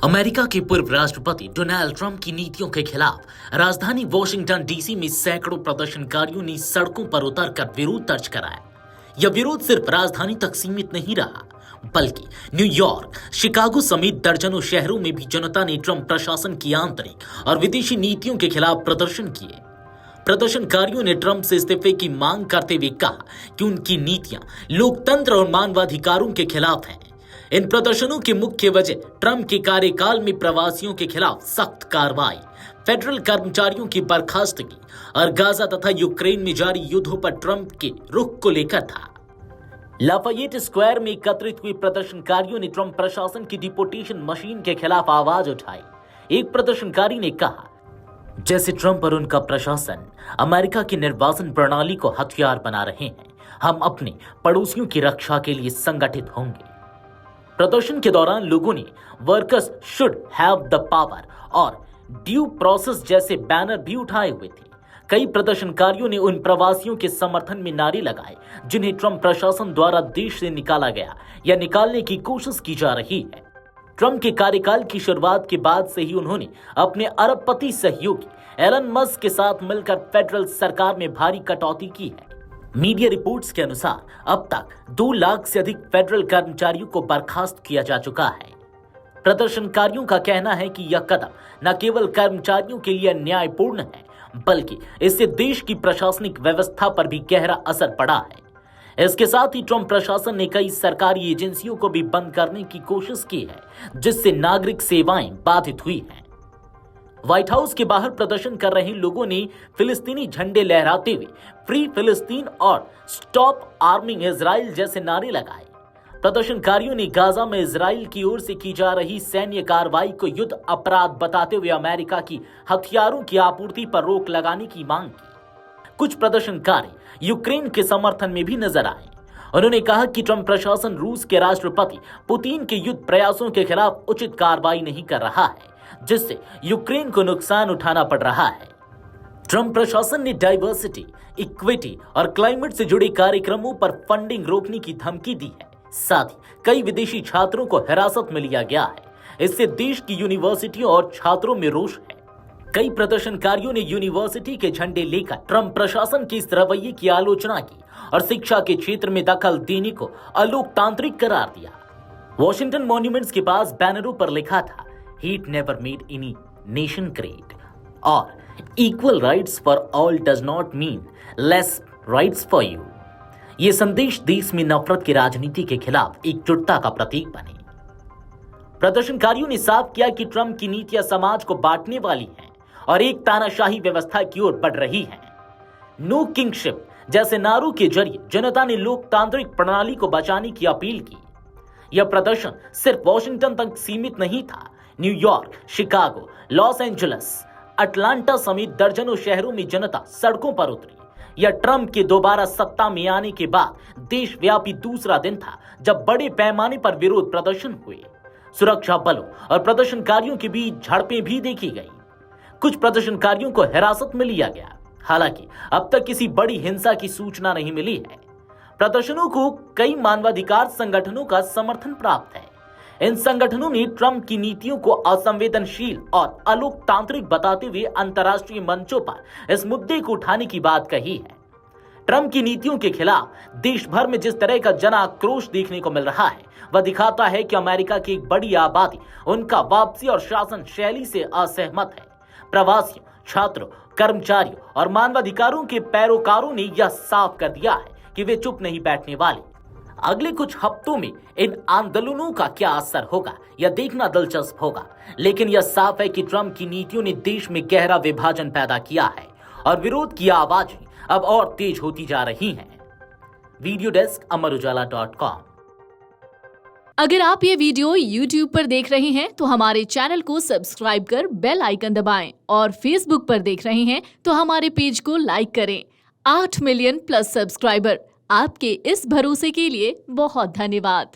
America के पूर्व राष्ट्रपति डोनाल्ड ट्रंप की नीतियों के खिलाफ राजधानी वॉशिंगटन डीसी में सैकड़ों प्रदर्शनकारियों ने सड़कों पर उतरकर विरोध दर्ज कराया। यह विरोध सिर्फ राजधानी तक सीमित नहीं रहा, बल्कि न्यूयॉर्क, शिकागो समेत दर्जनों शहरों में भी जनता ने ट्रंप प्रशासन की आंतरिक और विदेशी नीतियों के खिलाफ प्रदर्शन किए। प्रदर्शनकारियों ने ट्रंप से इस्तीफे की मांग करते हुए कहा कि उनकी नीतियां लोकतंत्र और मानवाधिकारों के खिलाफ हैं। इन प्रदर्शनों की मुख्य वजह ट्रंप के कार्यकाल में प्रवासियों के खिलाफ सख्त कार्रवाई, फेडरल कर्मचारियों की बर्खास्तगी और गाजा तथा यूक्रेन में जारी युद्धों पर ट्रंप के रुख को लेकर था। लाफायेट स्क्वायर में एकत्रित हुए प्रदर्शनकारियों ने ट्रंप प्रशासन की डिपोटेशन मशीन के खिलाफ आवाज उठाई। एक प्रदर्शनकारी ने कहा, जैसे ट्रंप और उनका प्रशासन अमेरिका की निर्वाचन प्रणाली को हथियार बना रहे हैं, हम अपने पड़ोसियों की रक्षा के लिए संगठित होंगे। प्रदर्शन के दौरान लोगों ने workers should have the power और ड्यू प्रोसेस जैसे बैनर भी उठाए हुए थे। कई प्रदर्शनकारियों ने उन प्रवासियों के समर्थन में नारे लगाए जिन्हें ट्रंप प्रशासन द्वारा देश से निकाला गया या निकालने की कोशिश की जा रही है। ट्रंप के कार्यकाल की शुरुआत के बाद से ही उन्होंने अपने अरबपति सहयोगी एलन मस्क के साथ मिलकर फेडरल सरकार में भारी कटौती की है। मीडिया रिपोर्ट्स के अनुसार अब तक 2 लाख से अधिक फेडरल कर्मचारियों को बर्खास्त किया जा चुका है। प्रदर्शनकारियों का कहना है कि यह कदम न केवल कर्मचारियों के लिए न्यायपूर्ण है, बल्कि इससे देश की प्रशासनिक व्यवस्था पर भी गहरा असर पड़ा है। इसके साथ ही ट्रंप प्रशासन ने कई सरकारी एजेंसियों को भी बंद करने की कोशिश की है, जिससे नागरिक सेवाएं बाधित हुई हैं। व्हाइट हाउस के बाहर प्रदर्शन कर रहे लोगों ने फिलिस्तीनी झंडे लहराते हुए फ्री फिलिस्तीन और स्टॉप आर्मिंग इजराइल जैसे नारे लगाए। प्रदर्शनकारियों ने गाजा में इजराइल की ओर से की जा रही सैन्य कार्रवाई को युद्ध अपराध बताते हुए अमेरिका की हथियारों की आपूर्ति पर रोक लगाने की मांग की। कुछ प्रदर्शनकारी यूक्रेन के समर्थन में भी नजर आए। उन्होंने कहा कि ट्रंप प्रशासन रूस के राष्ट्रपति पुतिन के युद्ध प्रयासों के खिलाफ उचित कार्रवाई नहीं कर रहा है, जिससे यूक्रेन को नुकसान उठाना पड़ रहा है। ट्रंप प्रशासन ने डाइवर्सिटी, इक्विटी और क्लाइमेट से जुड़े कार्यक्रमों पर फंडिंग रोकने की धमकी दी है। साथ ही कई विदेशी छात्रों को हिरासत में लिया गया है। इससे देश की यूनिवर्सिटियों और छात्रों में रोष है। कई प्रदर्शनकारियों ने यूनिवर्सिटी के झंडे लेकर ट्रंप प्रशासन के इस रवैये की आलोचना की और शिक्षा के क्षेत्र में दखल देने को अलोकतांत्रिक करार दिया। वॉशिंगटन मॉन्यूमेंट्स के पास बैनरों पर लिखा था, He'd never made any nation great और equal rights for all does not mean less rights for you। ये संदेश देश में नफरत की राजनीति के खिलाफ एकजुटता का प्रतीक बने। प्रदर्शनकारियों ने साफ किया कि ट्रंप की नीतियां समाज को बांटने वाली हैं और एक तानाशाही व्यवस्था की ओर बढ़ रही हैं। नो किंगशिप जैसे नारों के जरिए जनता ने लोकतांत्रिक प्रणाली को बचाने की अपील की। यह प्रदर्शन सिर्फ वॉशिंगटन तक सीमित नहीं था। New York, Chicago, Los Angeles, Atlanta समेत दर्जनों शहरों में जनता सड़कों पर उतरी। यह ट्रंप के दोबारा सत्ता में आने के बाद देशव्यापी दूसरा दिन था जब बड़े पैमाने पर विरोध प्रदर्शन हुए। सुरक्षा बलों और प्रदर्शनकारियों के बीच झड़पें भी देखी गई। कुछ प्रदर्शनकारियों को हिरासत में लिया गया। हालांकि अब तक किसी बड़ी हिंसा की सूचना नहीं मिली है। प्रदर्शनों को कई मानवाधिकार संगठनों का समर्थन प्राप्त है। इन संगठनों ने ट्रंप की नीतियों को असंवेदनशील और अलोकतांत्रिक बताते हुए अंतर्राष्ट्रीय मंचों पर इस मुद्दे को उठाने की बात कही है। ट्रंप की नीतियों के खिलाफ देश भर में जिस तरह का जन आक्रोश देखने को मिल रहा है, वह दिखाता है कि अमेरिका की एक बड़ी आबादी उनका वापसी और शासन शैली से असहमत है। प्रवासियों, छात्रों, कर्मचारियों और मानवाधिकारों के पैरोकारों ने यह साफ कर दिया है कि वे चुप नहीं बैठने वाले। अगले कुछ हफ्तों में इन आंदोलनों का क्या असर होगा, यह देखना दिलचस्प होगा। लेकिन यह साफ है कि ट्रंप की नीतियों ने देश में गहरा विभाजन पैदा किया है और विरोध की आवाजें अब और तेज होती जा रही हैं। Video desk amarujala.com। अगर आप ये वीडियो YouTube पर देख रहे हैं तो हमारे चैनल को सब्सक्राइब कर बेल आइकन दबाएं और Facebook पर देख रहे हैं तो हमारे पेज को लाइक करें। 8 मिलियन प्लस सब्सक्राइबर, आपके इस भरोसे के लिए बहुत धन्यवाद।